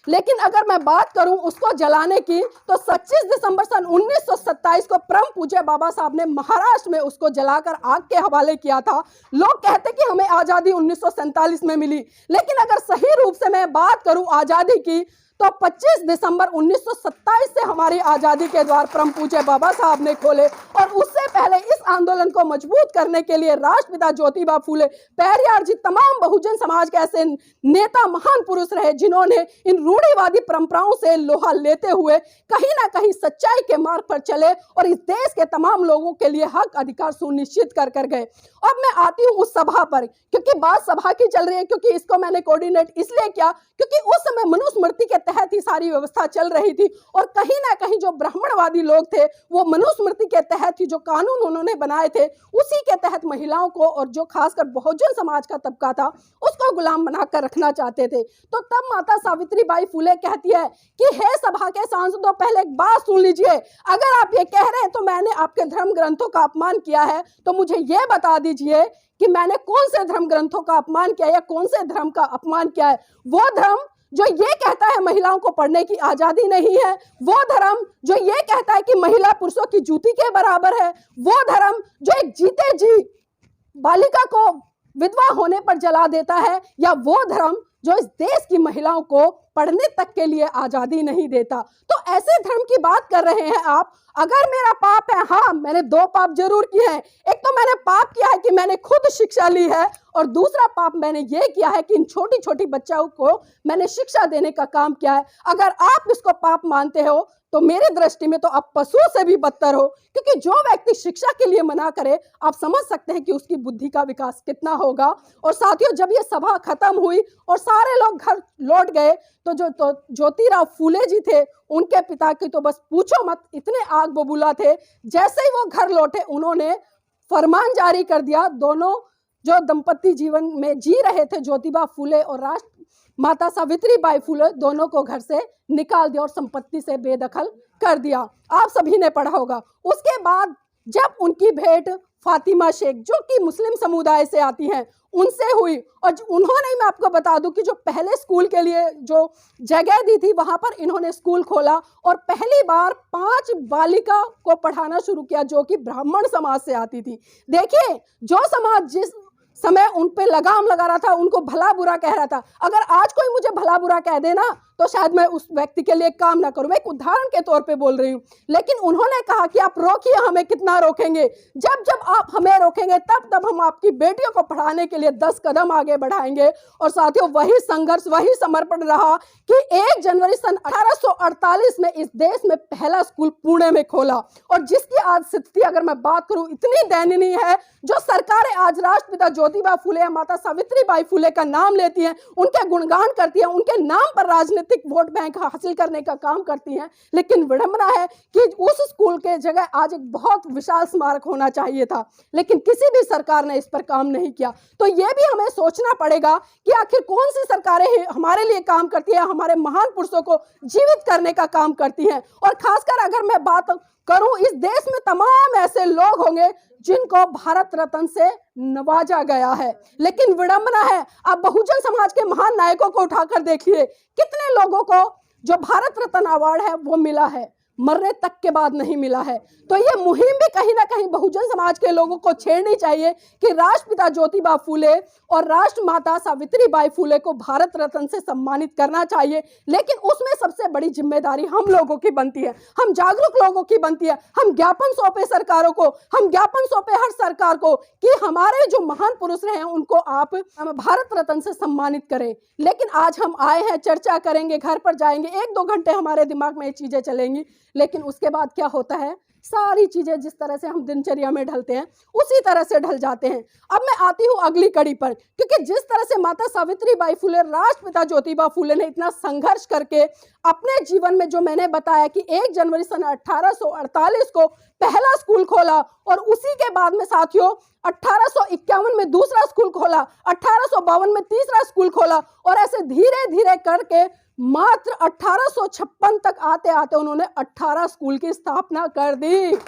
लेकिन अगर मैं बात करूं उसको जलाने की तो 25 दिसंबर सन 1927 को परम पूज्य बाबा साहब ने महाराष्ट्र में उसको जलाकर आग के हवाले किया था। लोग कहते कि हमें आज़ादी 1947 में मिली, लेकिन अगर सही रूप से मैं बात करूं आज़ादी की तो 25 दिसंबर 1927 से हमारी आज़ादी के द्वार परम पूज्य बाबा साहब ने खोले। और उससे पहले इस आंदोलन को मजबूत करने के लिए राष्ट्रपिता ज्योतिबा फूले, पेरियार जी, तमाम बहुजन समाज के ऐसे नेता, महान पुरुष रहे जिन्होंने इन रूढ़िवादी परंपराओं से लोहा लेते हुए कहीं ना कहीं सच्चाई के मार्ग पर चले और इस देश के तमाम लोगों के लिए हक अधिकार सुनिश्चित कर गए। अब मैं आती हूँ उस सभा पर, क्योंकि बात सभा की चल रही है, क्योंकि इसको मैंने कोऑर्डिनेट इसलिए किया क्योंकि उस समय मनुस्मृति के तहत ही सारी व्यवस्था चल रही थी और कहीं ना कहीं जो ब्राह्मणवादी लोग थे वो मनुस्मृति के तहत ही जो कानून उन्होंने बनाए थे उसी के तहत महिलाओं को और जो खासकर बहुजन समाज का तबका था उसको गुलाम बनाकर रखना चाहते थे। तो तब माता सावित्रीबाई फूले कहती है कि हे सभा के सांसदों, पहले एक बात सुन लीजिए, अगर आप ये कह रहे हैं तो मैंने आपके धर्म ग्रंथों का अपमान किया है तो मुझे ये बता दीजिए कि मैंने कौन से धर्म ग्रंथों का अपमान किया या कौन से धर्म का अपमान किया है। वो धर्म जो ये कहता है महिलाओं को पढ़ने की आजादी नहीं है, वो धर्म जो ये कहता है कि महिला पुरुषों की जूती के बराबर है, वो धर्म जो एक जीते जी बालिका को विधवा होने पर जला देता है, या वो धर्म जो इस देश की महिलाओं को पढ़ने तक के लिए आजादी नहीं देता। तो ऐसे धर्म की बात कर रहे हैं आप। अगर मेरा पाप है, हाँ मैंने दो पाप जरूर किए हैं। एक तो मैंने पाप किया है कि मैंने खुद शिक्षा ली है, और दूसरा पाप मैंने ये किया है कि इन छोटी छोटी बच्चों को मैंने शिक्षा देने का काम किया है। अगर आप इसको पाप मानते हो तो मेरे दृष्टि में तो आप पशु से भी बदतर हो, क्योंकि जो व्यक्ति शिक्षा के लिए मना करे, आप समझ सकते हैं कि उसकी बुद्धि का विकास कितना होगा। और साथियों, जब ये सभा खत्म हुई और सारे लोग घर लौट गए, तो जो ज्योतिराव फूले जी थे, उनके पिता की तो बस पूछो मत, इतने आग बबूला थे। जैसे ही वो घर लौटे, उन्होंने फरमान जारी कर दिया, दोनों जो दंपति जीवन में जी रहे थे, ज्योतिबा फूले और राष्ट्र माता सावित्रीबाई फूले, दोनों को घर से निकाल दिया और संपत्ति से बेदखल कर दिया। आप सभी ने पढ़ा होगा। उसके बाद जब उनकी भेंट फातिमा शेख, जो कि मुस्लिम समुदाय से आती हैं, उनसे हुई, और उन्होंने, मैं आपको बता दूं कि जो पहले स्कूल के लिए जो जगह दी थी, वहां पर इन्होंने स्कूल खोला और पहली बार 5 बालिका को पढ़ाना शुरू किया, जो कि ब्राह्मण समाज से आती थी। देखिए, जो समाज जिस समय उन पे लगाम लगा रहा था, उनको भला बुरा कह रहा था, अगर आज कोई मुझे भला बुरा कह देना तो शायद मैं उस व्यक्ति के लिए काम ना करूं। मैं एक उदाहरण के तौर पे बोल रही हूं। लेकिन उन्होंने कहा कि आप रोकिए, हमें कितना रोकेंगे, जब जब आप हमें रोकेंगे तब तब हम आपकी बेटियों को पढ़ाने के लिए 10 कदम आगे बढ़ाएंगे। और साथियों, वही संघर्ष, वही समर्पण रहा कि 1 जनवरी सन 1848 में इस देश में पहला स्कूल पुणे में खोला। और जिसकी आज स्थिति अगर मैं बात करूं, इतनी दयनीय है, जो सरकारें आज राष्ट्रपिता ज्योतिबा फूले या माता सावित्रीबाई फूले का नाम लेती हैं, उनके गुणगान करती हैं, उनके नाम पर राजनीतिक वोट बैंक हासिल करने का काम करती हैं, लेकिन विडंबना है कि उस स्कूल के जगह आज एक बहुत विशाल स्मारक होना चाहिए था, लेकिन किसी भी सरकार ने इस पर काम नहीं किया। तो यह भी हमें सोचना पड़ेगा कि आखिर कौन सी सरकारें हमारे लिए काम करती है, हमारे महान पुरुषों को जीवित करने का काम करती हैं। और खासकर अगर मैं बात करूं, इस देश में तमाम ऐसे लोग होंगे जिनको भारत रत्न से नवाजा गया है, लेकिन विडंबना है, आप बहुजन समाज के महान नायकों को उठाकर देखिए, कितने लोगों को जो भारत रत्न अवार्ड है वो मिला है, मरने तक के बाद नहीं मिला है। तो ये मुहिम भी कहीं ना कहीं बहुजन समाज के लोगों को छेड़नी चाहिए कि राष्ट्रपिता ज्योतिबा फूले और राष्ट्रमाता सावित्रीबाई फूले को भारत रत्न से सम्मानित करना चाहिए। लेकिन उसमें सबसे बड़ी जिम्मेदारी हम लोगों की बनती है, हम जागरूक लोगों की बनती है। हम ज्ञापन सौंपे सरकारों को, हम ज्ञापन सौंपे हर सरकार को कि हमारे जो महान पुरुष रहे हैं उनको आप भारत रत्न से सम्मानित करें। लेकिन आज हम आए हैं, चर्चा करेंगे, घर पर जाएंगे, 1-2 घंटे हमारे दिमाग में ये चीजें चलेंगी, लेकिन उसके बाद क्या होता है, सारी चीजें जिस तरह से हम दिनचर्या में ढलते हैं उसी तरह से ढल जाते हैं। अब मैं आती हूँ अगली कड़ी पर, क्योंकि जिस तरह से माता सावित्रीबाई फूले, राष्ट्रपिता ज्योतिबा फूले ने इतना संघर्ष करके अपने जीवन में, जो मैंने बताया कि 1 जनवरी सन 1848 को पहला स्कूल खोला, और उसी के बाद में साथियों 1851 में दूसरा स्कूल खोला, 1852 में तीसरा स्कूल खोला, और ऐसे धीरे धीरे करके मात्र 1856 तक आते आते उन्होंने 18 स्कूल की स्थापना कर दी।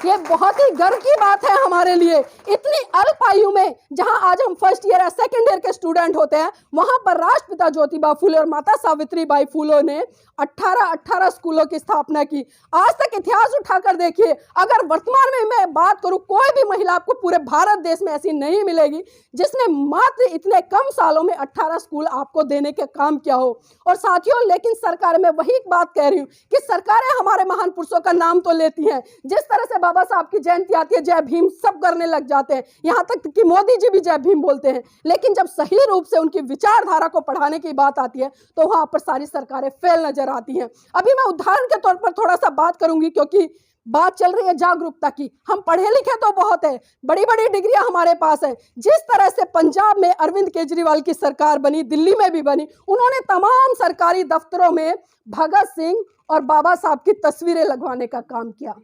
ये बहुत ही गर्व की बात है हमारे लिए। इतनी अल्प आयु में, जहां आज हम फर्स्ट ईयर या सेकंड ईयर के स्टूडेंट होते हैं, वहां पर राष्ट्रपिता ज्योतिबा फूले और माता सावित्रीबाई फूले ने 18 स्कूलों की स्थापना की। आज तक इतिहास उठाकर देखिए, अगर वर्तमान में मैं बात करूं, कोई भी महिला आपको पूरे भारत देश में ऐसी नहीं मिलेगी जिसने मात्र इतने कम सालों में 18 स्कूल आपको देने का काम किया हो। और साथियों, लेकिन सरकार, मैं वही बात कह रही हूं कि सरकारें हमारे महान पुरुषों का नाम तो लेती हैं, जिस तरह से बाबा साहब की जयंती आती है, जय भीम सब करने लग जाते हैं, यहां तक कि मोदी जी भी जय भीम बोलते हैं, लेकिन जब सही रूप से उनकी विचारधारा को पढ़ाने की बात आती है तो वहां पर सारी सरकारें फेल नजर आती हैं। अभी मैं उदाहरण के तौर पर थोड़ा सा बात करूंगी, क्योंकि बात चल रही है जागरूकता की। हम पढ़े लिखे तो बहुत है, बड़ी बड़ी डिग्रियां हमारे पास है। जिस तरह से पंजाब में अरविंद केजरीवाल की सरकार बनी, दिल्ली में भी बनी, उन्होंने तमाम सरकारी दफ्तरों में भगत सिंह और बाबा साहब की तस्वीरें लगवाने का काम किया।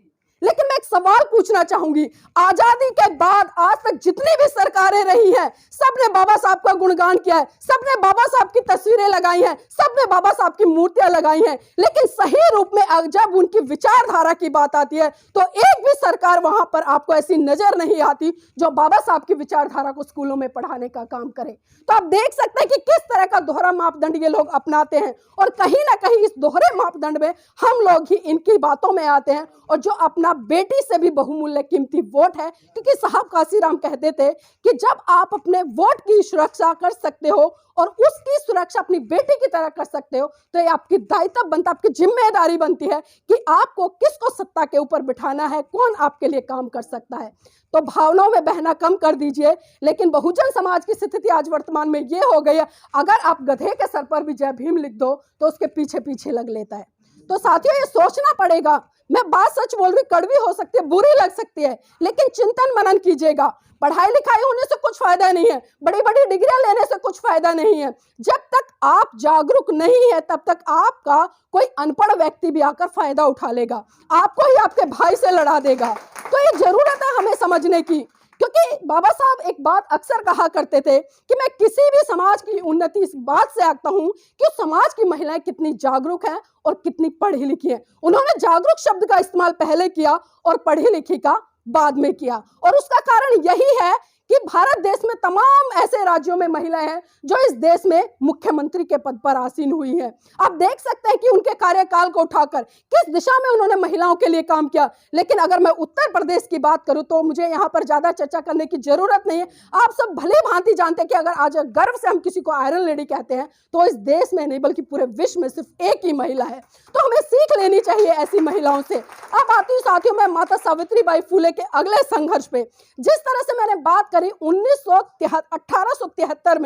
लेकिन मैं एक सवाल पूछना चाहूंगी, आजादी के बाद आज तक जितनी भी सरकारें रही हैं, सबने बाबा साहब का गुणगान किया है, सबने बाबा साहब की तस्वीरें लगाई हैं, सबने बाबा साहब की मूर्तियां लगाई हैं, लेकिन सही रूप में जब उनकी विचारधारा की बात आती है तो एक भी सरकार वहां पर आपको ऐसी नजर नहीं आती जो बाबा साहब की विचारधारा को स्कूलों में पढ़ाने का काम करे। तो आप देख सकते हैं कि किस तरह का दोहरा मापदंड ये लोग अपनाते हैं, और कहीं ना कहीं इस दोहरे मापदंड में हम लोग ही इनकी बातों में आते हैं, और जो अपना अपना बेटी से भी बहुमूल्य कीमती वोट है, क्योंकि साहब काशीराम कहते थे कि जब आप अपने वोट की सुरक्षा कर सकते हो और उसकी सुरक्षा अपनी बेटी की तरह कर सकते हो, तो ये आपकी दायित्व बनता, आपकी जिम्मेदारी बनती है कि आपको किसको सत्ता के ऊपर बिठाना है, कौन आपके लिए काम कर सकता है। तो भावनाओं में बहना कम कर दीजिए। लेकिन बहुजन समाज की स्थिति आज वर्तमान में ये हो गई है, अगर आप गधे के सर पर भी जय भीम लिख दो तो उसके पीछे पीछे लग लेता है। तो साथियों, ये सोचना पड़ेगा। मैं बात सच बोल रही, कड़वी हो सकती है, बुरी लग सकती है, लेकिन चिंतन मनन कीजिएगा। पढ़ाई लिखाई होने से कुछ फायदा नहीं है, बड़ी बड़ी डिग्रियां लेने से कुछ फायदा नहीं है। जब तक आप जागरूक नहीं है तब तक आपका कोई अनपढ़ व्यक्ति भी आकर फायदा उठा लेगा, आपको ही आपके भाई से लड़ा देगा। तो ये जरूरत है हमें समझने की, क्योंकि बाबा साहब एक बात अक्सर कहा करते थे कि मैं किसी भी समाज की उन्नति इस बात से आंकता हूं कि उस समाज की महिलाएं कितनी जागरूक हैं और कितनी पढ़ी लिखी हैं। उन्होंने जागरूक शब्द का इस्तेमाल पहले किया और पढ़ी लिखी का बाद में किया, और उसका कारण यही है कि भारत देश में तमाम ऐसे राज्यों में महिलाएं हैं जो इस देश में मुख्यमंत्री के पद पर आसीन हुई हैं। आप देख सकते हैं कि उनके कार्यकाल को उठाकर किस दिशा में उन्होंने महिलाओं के लिए काम किया। लेकिन अगर मैं उत्तर प्रदेश की बात करूं तो मुझे यहाँ पर ज्यादा चर्चा करने की जरूरत नहीं है। आप सब भली भांति जानते हैं कि अगर आज गर्व से हम किसी को आयरन लेडी कहते हैं तो इस देश में नहीं बल्कि पूरे विश्व में सिर्फ एक ही महिला है। तो हमें सीख लेनी चाहिए ऐसी महिलाओं से। अब आती हूँ साथियों मैं माता सावित्रीबाई फुले के अगले संघर्ष पे। जिस तरह से मैंने बात 1873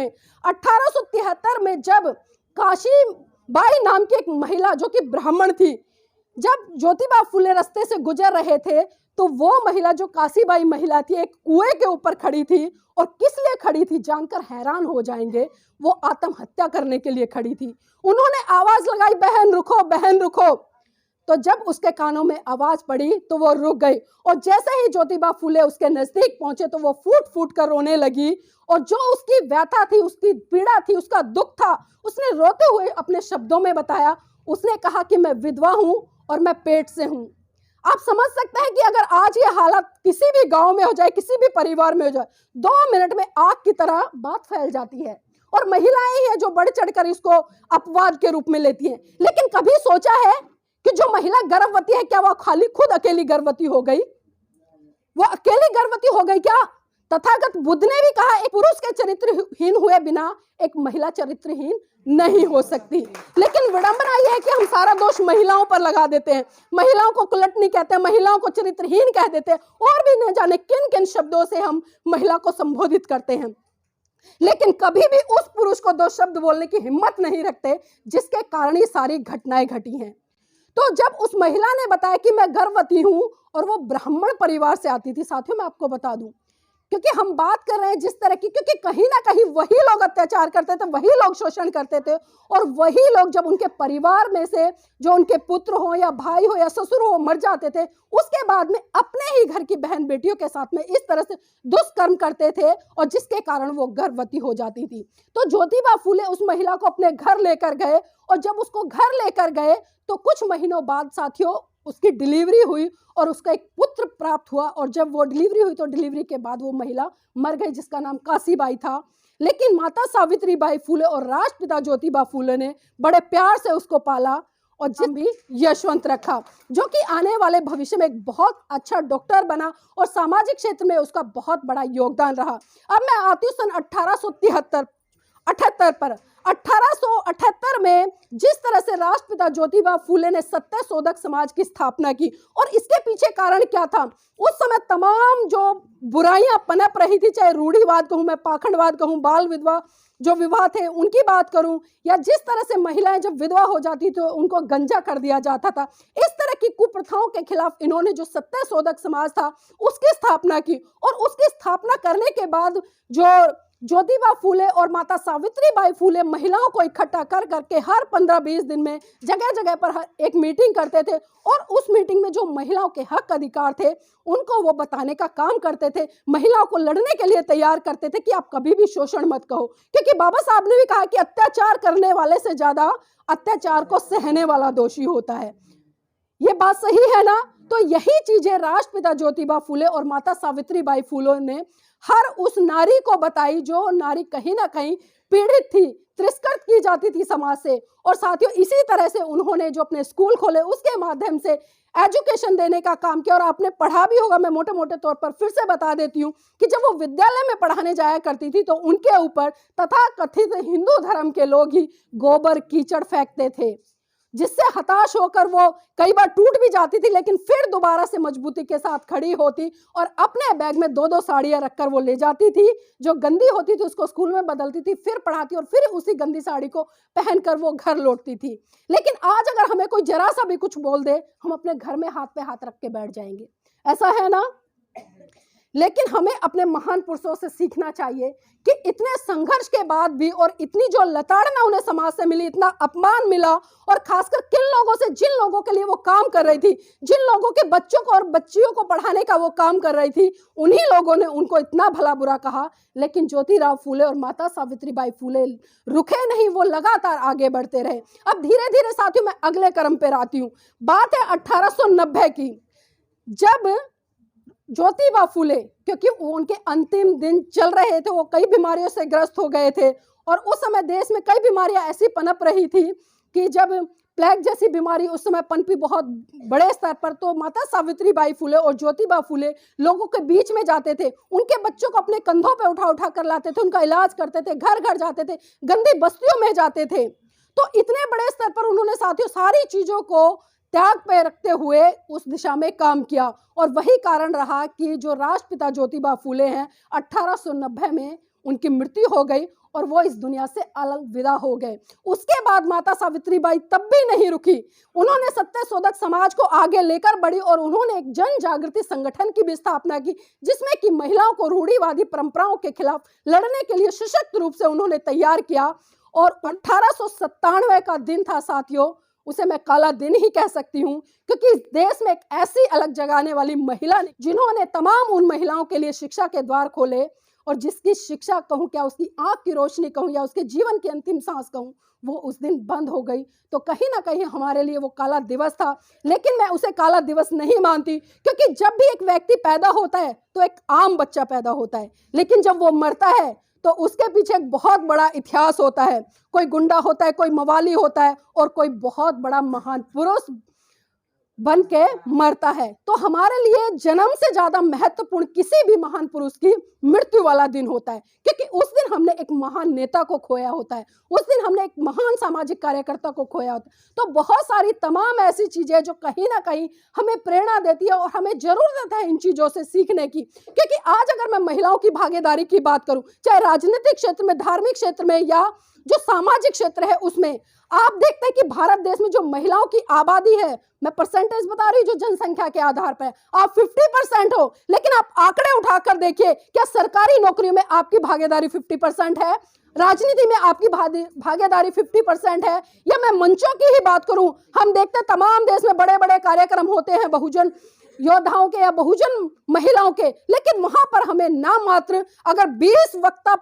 में जब काशीबाई नाम की एक महिला जो कि ब्राह्मण थी, जब ज्योतिबा फुले रास्ते से गुजर रहे थे तो वो महिला जो काशीबाई महिला थी एक कुएं के ऊपर खड़ी थी, और किस लिए खड़ी थी जानकर हैरान हो जाएंगे, वो आत्महत्या करने के लिए खड़ी थी। उन्होंने आवाज लगाई, बहन रुको, बहन रुको। तो जब उसके कानों में आवाज पड़ी तो वो रुक गई, और जैसे ही ज्योतिबा फुले उसके नजदीक पहुंचे तो वो फूट फूट कर रोने लगी, और जो उसकी व्यथा थी, उसकी पीड़ा थी, उसका दुख था, उसने रोते हुए अपने शब्दों में बताया। उसने कहा कि मैं विधवा हूं और मैं पेट से हूं। आप समझ सकते हैं कि अगर आज ये हालत किसी भी गांव में हो जाए, किसी भी परिवार में हो जाए, 2 मिनट में आग की तरह बात फैल जाती है, और महिलाएं ही है जो बढ़ चढ़कर इसको अपवाद के रूप में लेती हैं। लेकिन कभी सोचा है कि जो महिला गर्भवती है क्या वो खाली खुद अकेली गर्भवती हो गई? वो अकेली गर्भवती हो गई क्या? तथागत बुद्ध ने भी कहा एक पुरुष के चरित्रहीन हुए बिना एक महिला चरित्रहीन नहीं हो सकती। लेकिन विडंबना यह है कि हम सारा दोष महिलाओं पर लगा देते हैं, महिलाओं को कुलटनी कहते हैं, महिलाओं को चरित्रहीन कह देते हैं, और भी न जाने किन किन शब्दों से हम महिला को संबोधित करते हैं। लेकिन कभी भी उस पुरुष को 2 शब्द बोलने की हिम्मत नहीं रखते जिसके कारण ये सारी घटनाएं घटी हैं। तो जब उस महिला ने बताया कि मैं गर्भवती हूं और वो ब्राह्मण परिवार से आती थी, साथियों मैं आपको बता दूं, क्योंकि हम बात कर रहे हैं जिस तरह की, क्योंकि कहीं ना कहीं वही लोग अत्याचार करते थे, वही लोग शोषण करते थे, और वही लोग जब उनके परिवार में से जो उनके पुत्र हो या भाई हो या ससुर हो मर जाते थे, उसके बाद में अपने ही घर की बहन बेटियों के साथ में इस तरह से दुष्कर्म करते थे, और जिसके कारण वो गर्भवती हो जाती थी। तो ज्योतिबा फुले उस महिला को अपने घर लेकर गए, और जब उसको घर लेकर गए तो कुछ महीनों बाद साथियों उसकी डिलीवरी हुई और उसका एक पुत्र प्राप्त हुआ। और जब वो डिलीवरी हुई तो डिलीवरी के बाद वो महिला मर गई, जिसका नाम काशीबाई था। लेकिन माता सावित्रीबाई फुले और राष्ट्रपिता ज्योतिबा फुले ने बड़े प्यार से उसको पाला, और जिन भी यशवंत रखा, जो कि आने वाले भविष्य में एक बहुत अच्छा डॉक्टर बना, और सामाजिक क्षेत्र में उसका बहुत बड़ा योगदान रहा। अब मैं आती हूँ सन 1878 पर। 1878 में जिस तरह से राष्ट्रपिता ज्योतिबा फुले ने सत्यशोधक समाज की स्थापना की, और इसके पीछे कारण क्या था, उस समय तमाम जो बुराइयां पनप रही थी, चाहे रूढ़िवाद कहूं, मैं पाखंडवाद कहूं, बाल विधवा जो विवाह थे उनकी बात करूं, या जिस तरह से महिलाएं जब विधवा हो जाती तो उनको गंजा कर दिया जाता था, इस तरह की कुप्रथाओं के खिलाफ इन्होंने जो सत्यशोधक समाज था उसकी स्थापना की। और उसकी स्थापना करने के बाद जो ज्योतिबा फुले और माता सावित्रीबाई फुले महिलाओं को इकट्ठा कर करके हर 15-20 दिन में जगह जगह पर एक मीटिंग करते थे, और उस मीटिंग में जो महिलाओं के हक अधिकार थे उनको वो बताने का काम करते थे, महिलाओं को लड़ने के लिए तैयार करते थे कि आप कभी भी शोषण मत कहो, क्योंकि बाबा साहब ने भी कहा कि अत्याचार करने वाले से ज्यादा अत्याचार को सहने वाला दोषी होता है। ये बात सही है ना? तो यही चीजें राष्ट्रपिता ज्योतिबा फुले और माता सावित्रीबाई फुले ने हर उस नारी को बताई जो नारी कहीं ना कहीं पीड़ित थी, तिरस्कृत की जाती थी समाज से। और साथियों, इसी तरह से उन्होंने जो अपने स्कूल खोले उसके माध्यम से एजुकेशन देने का काम किया। और आपने पढ़ा भी होगा, मैं मोटे मोटे तौर पर फिर से बता देती हूँ कि जब वो विद्यालय में पढ़ाने जाया करती थी तो उनके ऊपर तथाकथित हिंदू धर्म के लोग ही गोबर कीचड़ फेंकते थे, जिससे हताश होकर वो कई बार टूट भी जाती थी, लेकिन फिर दोबारा से मजबूती के साथ खड़ी होती और अपने बैग में 2-2 साड़ियाँ रखकर वो ले जाती थी। जो गंदी होती थी उसको स्कूल में बदलती थी, फिर पढ़ाती और फिर उसी गंदी साड़ी को पहनकर वो घर लौटती थी। लेकिन आज अगर हमें कोई जरा सा भी कुछ बोल दे, हम अपने घर में हाथ पे हाथ रख के बैठ जाएंगे, ऐसा है ना? लेकिन हमें अपने महान पुरुषों से सीखना चाहिए कि इतने संघर्ष के बाद भी और इतनी जो लताड़ना उन्हें समाज से मिली, इतना अपमान मिला, और खासकर किन लोगों से, जिन लोगों के लिए वो काम कर रही थी, जिन लोगों के बच्चों को और बच्चियों को पढ़ाने का वो काम कर रही थी, उन्हीं लोगों ने उनको इतना भला बुरा कहा। लेकिन ज्योतिराव फूले और माता सावित्रीबाई फूले रुके नहीं, वो लगातार आगे बढ़ते रहे। अब धीरे धीरे साथियों मैं अगले क्रम पर आती हूँ। बात है 1890 की, जब ज्योतिबा फूले, क्योंकि उनके अंतिम दिन चल रहे थे, वो कई बीमारियों से ग्रस्त हो गए थे, और उस समय देश में कई बीमारियां ऐसी पनप रही थी कि जब प्लेग जैसी बीमारी उस समय पनपी बहुत बड़े स्तर पर, तो माता सावित्रीबाई फूले और ज्योतिबा फूले लोगों के बीच में जाते थे, उनके बच्चों को अपने कंधों पे उठा उठा कर लाते थे, उनका इलाज करते थे, घर घर जाते थे, गंदी बस्तियों में जाते थे। तो इतने बड़े स्तर पर उन्होंने साथियों सारी चीजों को त्याग पे रखते हुए उस दिशा में काम किया, और वही कारण रहा कि जो राष्ट्रपिता ज्योतिबा फूले हैं, 1890 में उनकी मृत्यु हो गई और वो इस दुनिया से अलविदा हो गए। उसके बाद माता सावित्रीबाई तब भी नहीं रुकी, उन्होंने सत्यशोधक समाज को आगे लेकर बढ़ी और उन्होंने एक जन जागृति संगठन की भी स्थापना की, जिसमें कि महिलाओं को रूढ़िवादी परंपराओं के खिलाफ लड़ने के लिए सशक्त रूप से उन्होंने तैयार किया। और 1897 का दिन था साथियों, उसे मैं काला दिन ही कह सकती हूँ, क्योंकि इस देश में एक ऐसी अलग जगाने वाली महिला ने, जिन्होंने तमाम उन महिलाओं के लिए शिक्षा के द्वार खोले, और जिसकी शिक्षा कहूँ क्या, उसकी आंख की रोशनी कहूँ या उसके जीवन की अंतिम सांस कहूँ, वो उस दिन बंद हो गई। तो कहीं ना कहीं हमारे लिए वो काला दिवस था, लेकिन मैं उसे काला दिवस नहीं मानती, क्योंकि जब भी एक व्यक्ति पैदा होता है तो एक आम बच्चा पैदा होता है, लेकिन जब वो मरता है तो उसके पीछे एक बहुत बड़ा इतिहास होता है। कोई गुंडा होता है, कोई मवाली होता है, और कोई बहुत बड़ा महान पुरुष बन के मरता है। तो हमारे लिए जन्म से ज्यादा महत्वपूर्ण किसी भी महान पुरुष की मृत्यु वाला दिन होता है, क्योंकि उस दिन हमने एक महान नेता को खोया होता है, उस दिन हमने एक महान सामाजिक कार्यकर्ता को खोया होता है। तो बहुत सारी तमाम ऐसी चीजें जो कहीं ना कहीं हमें प्रेरणा देती है, और हमें जरूरत है इन चीजों से सीखने की। क्योंकि आज अगर मैं महिलाओं की भागीदारी की बात करूं, चाहे राजनीतिक क्षेत्र में, धार्मिक क्षेत्र में, या जो सामाजिक क्षेत्र है उसमें, आप देखते हैं कि भारत देश में जो महिलाओं की आबादी है, मैं परसेंटेज बता रही हूँ जो जनसंख्या के आधार पर, आप 50% हो, लेकिन आप आंकड़े उठाकर देखिए, क्या सरकारी नौकरियों में आपकी भागीदारी 50% है? राजनीति में आपकी भागीदारी 50% है? या मैं मंचों की ही बात करूं, हम देखते हैं तमाम देश में बड़े बड़े कार्यक्रम होते हैं बहुजन योद्धाओं के या बहुजन महिलाओं के, लेकिन वहां पर हमें नाम मात्र अगर 20 वक्ता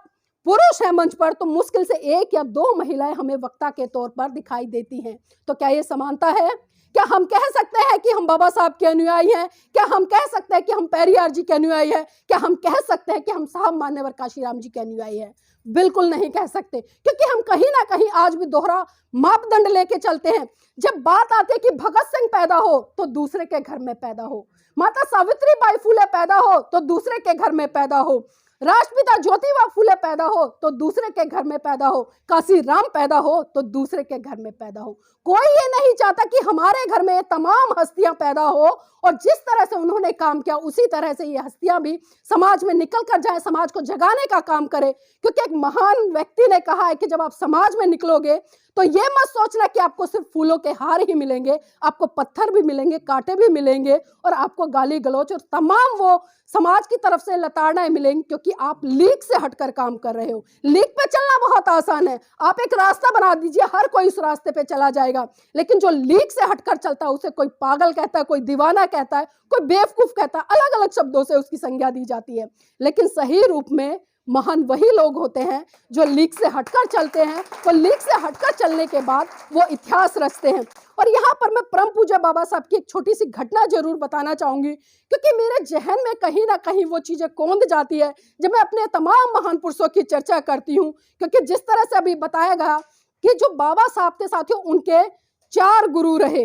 पुरुष है मंच पर, तो मुश्किल से 1 या 2 महिलाएं हमें वक्ता के तौर पर दिखाई देती हैं। तो क्या ये समानता है? क्या हम कह सकते हैं कि हम बाबा साहब के अनुयायी हैं? क्या हम कह सकते हैं कि हम पेरियार जी के अनुयायी हैं? क्या हम कह सकते हैं कि हम साहब मान्यवर काशीराम जी के अनुयायी हैं? बिल्कुल नहीं कह सकते, क्योंकि हम कहीं ना कहीं आज भी दोहरा मापदंड लेके चलते हैं। जब बात आती है कि भगत सिंह पैदा हो तो दूसरे के घर में पैदा हो, माता सावित्रीबाई फूले पैदा हो तो दूसरे के घर में पैदा हो, राष्ट्रपिता ज्योतिबा फूले पैदा हो तो दूसरे के घर में पैदा हो, काशी राम पैदा हो तो दूसरे के घर में पैदा हो। कोई ये नहीं चाहता कि हमारे घर में तमाम हस्तियां पैदा हो, और जिस तरह से उन्होंने काम किया उसी तरह से ये हस्तियां भी समाज में निकल कर जाए, समाज को जगाने का काम करे। क्योंकि एक महान व्यक्ति ने कहा है कि जब आप समाज में निकलोगे तो ये मत सोचना कि आपको सिर्फ फूलों के हार ही मिलेंगे, आपको पत्थर भी मिलेंगे, कांटे भी मिलेंगे, और आपको गाली गलौच और तमाम वो समाज की तरफ से लताड़नाएं मिलेंगी, क्योंकि आप लीक से हटकर काम कर रहे हो। लीक पे चलना बहुत आसान है, आप एक रास्ता बना दीजिए, हर कोई उस रास्ते पे चला जाएगा। लेकिन जो लीक से हटकर चलता है उसे कोई पागल कहता है, कोई दीवाना कहता है, कोई बेवकूफ कहता है, अलग अलग शब्दों से उसकी संज्ञा दी जाती है। लेकिन सही रूप में महान वही लोग होते हैं जो लीक से हटकर चलते हैं, वो लीक से हटकर चलने के बाद वो इतिहास रचते हैं। और यहाँ पर मैं परम पूज्य बाबा साहब की एक छोटी सी घटना जरूर बताना चाहूंगी, क्योंकि मेरे जहन में कहीं ना कहीं वो चीजें कौंध जाती है जब मैं अपने तमाम महान पुरुषों की चर्चा करती हूँ। क्योंकि जिस तरह से अभी बताया गया कि जो बाबा साहब थे साथियों, उनके 4 गुरु रहे।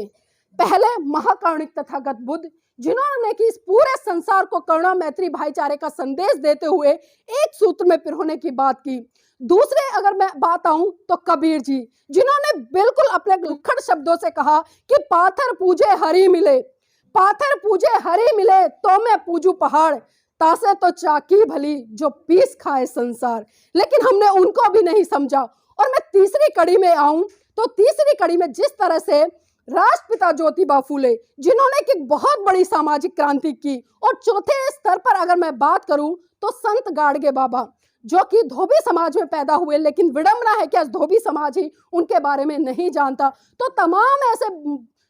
पहले महाकारुणिक तथागत बुद्ध, जिन्होंने कि इस पूरे संसार को करुणा मैत्री भाईचारे का संदेश देते हुए एक सूत्र में पिरोने की बात की। दूसरे अगर मैं बात आऊं तो कबीर जी, जिन्होंने बिल्कुल अपने उखड़ शब्दों से कहा कि पाथर पूजे हरि मिले, पाथर पूजे हरि मिले तो मैं पूजू पहाड़, तासे तो चाकी भली जो पीस खाए संसार। लेकिन हमने उनको भी नहीं समझा। और मैं तीसरी कड़ी में आऊं तो तीसरी कड़ी में जिस तरह से राष्ट्रपिता ज्योतिबा फूले, जिन्होंने कि बहुत बड़ी सामाजिक क्रांति की, और चौथे स्तर पर अगर मैं बात करूं तो संत गाडगे बाबा, जो कि धोबी समाज में पैदा हुए, लेकिन विडंबना है कि आज धोबी समाज ही उनके बारे में नहीं जानता। तो तमाम ऐसे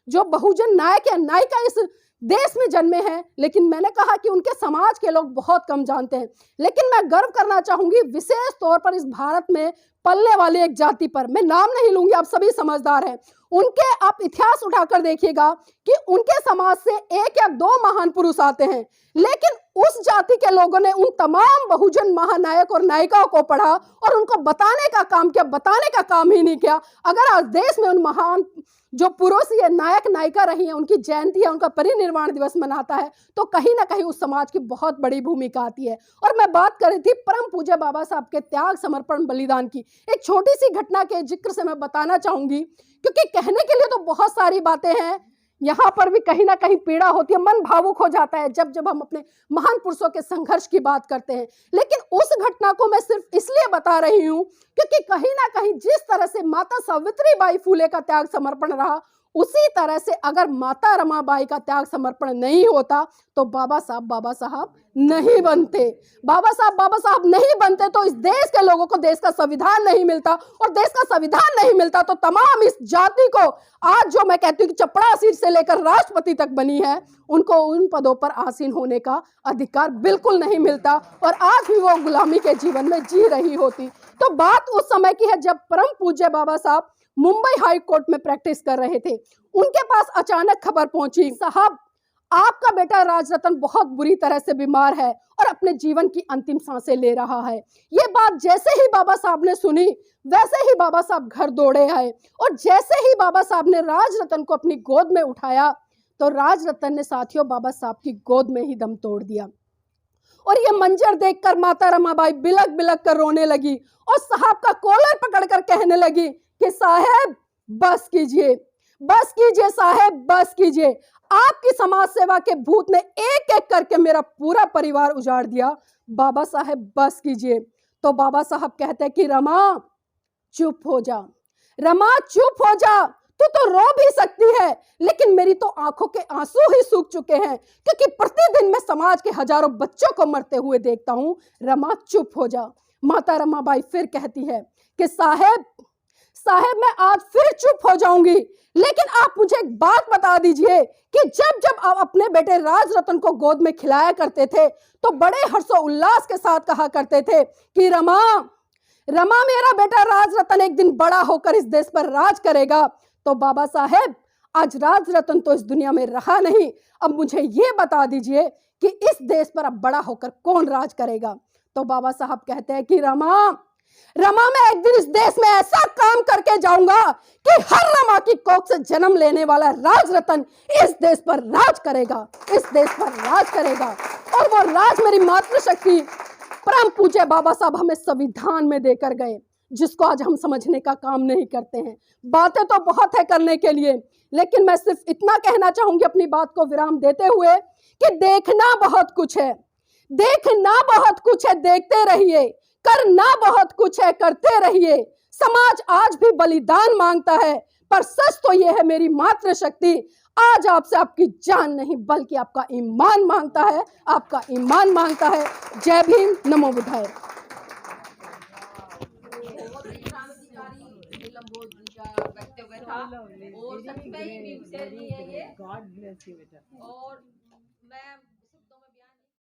जो बहुजन नायक या नायिका इस देश में जन्मे हैं, लेकिन मैंने कहा कि उनके समाज के लोग बहुत कम जानते हैं। लेकिन मैं गर्व करना चाहूंगी विशेष तौर पर इस भारत में पलने वाली एक जाति पर, मैं नाम नहीं लूंगी, आप सभी समझदार हैं। उनके आप इतिहास उठाकर देखिएगा कि उनके समाज से 1 या 2 महान पुरुष आते हैं, लेकिन उस जाति के लोगों ने उन तमाम बहुजन महानायक और नायिकाओं को पढ़ा और उनको बताने का काम किया, बताने का काम ही नहीं किया। अगर आज देश में उन महान जो पुरुष या नायक नायिका रही हैं, उनकी जयंती है, उनका परिनिर्वाण दिवस मनाता है, तो कहीं ना कहीं उस समाज की बहुत बड़ी भूमिका आती है। और मैं बात कर रही थी परम पूज्य बाबा साहब के त्याग, समर्पण, बलिदान की। एक छोटी सी घटना के जिक्र से मैं बताना चाहूंगी, क्योंकि कहने के लिए तो बहुत सारी बातें हैं, यहाँ पर भी कहीं ना कहीं पीड़ा होती है, मन भावुक हो जाता है जब जब हम अपने महान पुरुषों के संघर्ष की बात करते हैं। लेकिन उस घटना को मैं सिर्फ इसलिए बता रही हूँ क्योंकि कहीं ना कहीं जिस तरह से माता सावित्रीबाई फूले का त्याग समर्पण रहा, उसी तरह से अगर माता रमाबाई का त्याग समर्पण नहीं होता तो बाबा साहब नहीं बनते। बाबा साहब नहीं बनते तो इस देश के लोगों को देश का संविधान नहीं मिलता, और देश का संविधान नहीं मिलता तो तमाम इस जाति को आज जो मैं कहती हूँ कि चपड़ासी से लेकर राष्ट्रपति तक बनी है, उनको उन पदों पर आसीन होने का अधिकार बिल्कुल नहीं मिलता, और आज भी वो गुलामी के जीवन में जी रही होती। तो बात उस समय की है जब परम पूज्य बाबा साहब मुंबई हाई कोर्ट में प्रैक्टिस कर रहे थे। उनके पास अचानक खबर पहुंची, साहब आपका बेटा राजरतन बहुत बुरी तरह से बीमार है और अपने जीवन की अंतिम सांसें ले रहा है। ये बात जैसे ही बाबा साहब ने सुनी, वैसे ही बाबा साहब घर दौड़े आए, और जैसे ही बाबा साहब ने राजरतन को अपनी गोद में उठाया तो राजरतन ने साथियों बाबा साहब की गोद में ही दम तोड़ दिया। और ये मंजर देखकर माता रमाबाई बिलक बिलक कर रोने लगी और साहब का कॉलर पकड़कर कहने लगी कि साहब बस कीजिए साहब, बस कीजिए। आपकी समाज सेवा के भूत ने एक एक करके मेरा पूरा परिवार उजाड़ दिया। बाबा साहब बस कीजिए। तो बाबा साहब कहते हैं कि रमा चुप हो जा, रमा चुप हो जा, तू तो रो भी सकती है, लेकिन मेरी तो आंखों के आंसू ही सूख चुके हैं, क्योंकि प्रतिदिन मैं समाज के हजारों बच्चों को मरते हुए देखता हूं। रमा चुप हो जा। माता रमाबाई फिर कहती है कि साहब मैं आज फिर चुप हो जाऊंगी, लेकिन आप मुझे एक बात बता दीजिए कि जब जब आप अपने बेटे राजरतन को गोद में खिलाया करते थे तो बड़े हर्षोल्लास के साथ कहा करते थे कि रमा मेरा बेटा राजरतन एक दिन बड़ा होकर इस देश पर राज करेगा। तो बाबा साहब आज राजरतन तो इस दुनिया में रहा नहीं, अब मुझे ये बता दीजिए कि इस देश पर अब बड़ा होकर कौन राज करेगा। तो बाबा साहब कहते हैं कि रमा मैं एक दिन इस देश में ऐसा काम करके जाऊंगा कि हर रमा की कोख से जन्म लेने वाला राजरतन इस देश पर राज करेगा, इस देश पर राज करेगा। और वो राज मेरी मातृशक्ति परम पूज्य बाबा साहब हमें संविधान में देकर गए, जिसको आज हम समझने का काम नहीं करते हैं। बातें तो बहुत है करने के लिए, लेकिन मैं सिर्फ इतना कहना चाहूंगी अपनी बात को विराम देते हुए कि देखना बहुत कुछ है, देखते रहिए, करना बहुत कुछ है, करते रहिए। समाज आज भी बलिदान मांगता है, पर सच तो यह है मेरी मातृशक्ति आज आपसे आपकी जान नहीं बल्कि आपका ईमान मांगता है, आपका ईमान मांगता है। जय भीम, नमो बुद्धाय। और सच में ही है ये। गॉड ब्लेस यू बेटा। और मैं